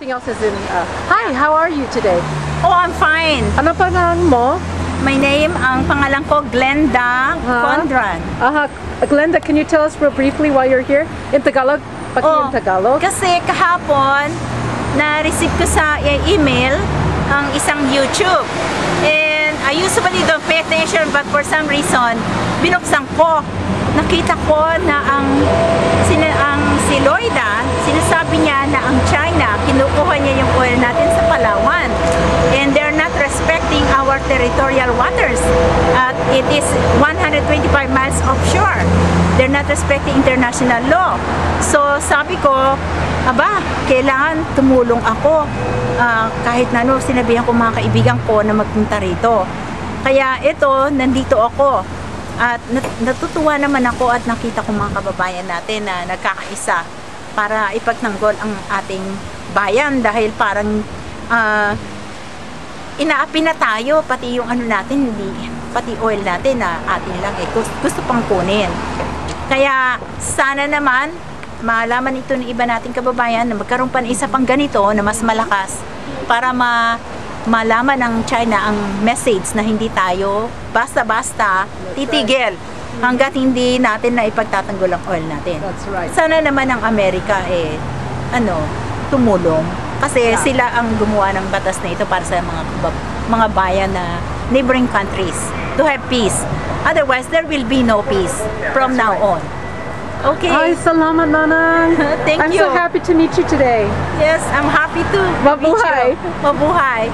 Everything else is in. Hi, how are you today? Oh, I'm fine. Ano pangalan mo? My name, ang pangalan ko, Glenda Condran. Glenda, can you tell us real briefly why you're here? In Tagalog? In Tagalog? Kasi kahapon, na-receive ko sa email ang isang YouTube. And I usually don't pay attention, but for some reason, binuksan ko. Nakita ko na si Loida, sinasabi niya na ang China, kinukuha niya yung oil natin sa Palawan. And they're not respecting our territorial waters. At it is 125 miles offshore. They're not respecting international law. So sabi ko, aba, kailangan tumulong ako. Kahit na sinabihan ko mga kaibigan ko na magpunta rito. Kaya ito, nandito ako. At natutuwa naman ako at nakita ko mga kababayan natin na nagkakaisa para ipagtanggol ang ating bayan dahil parang inaapi na tayo, pati yung natin, pati oil natin na atin lang gusto pang kunin. Kaya sana naman malaman ito ng iba nating kababayan na magkaroon pa ng isa pang ganito na mas malakas para malaman ng China ang message na hindi tayo basta-basta titigil hanggat hindi natin na ipagtatanggol ang oil natin. That's right. Sana naman ang Amerika tumulong kasi sila ang gumawa ng batas na ito para sa mga bayan na neighboring countries to have peace. Otherwise, there will be no peace from now on. Okay. Ay, salamat, Nanang. Thank I'm you. so happy to meet you today. Yes, I'm happy to meet Mabuhay. you. Mabuhay.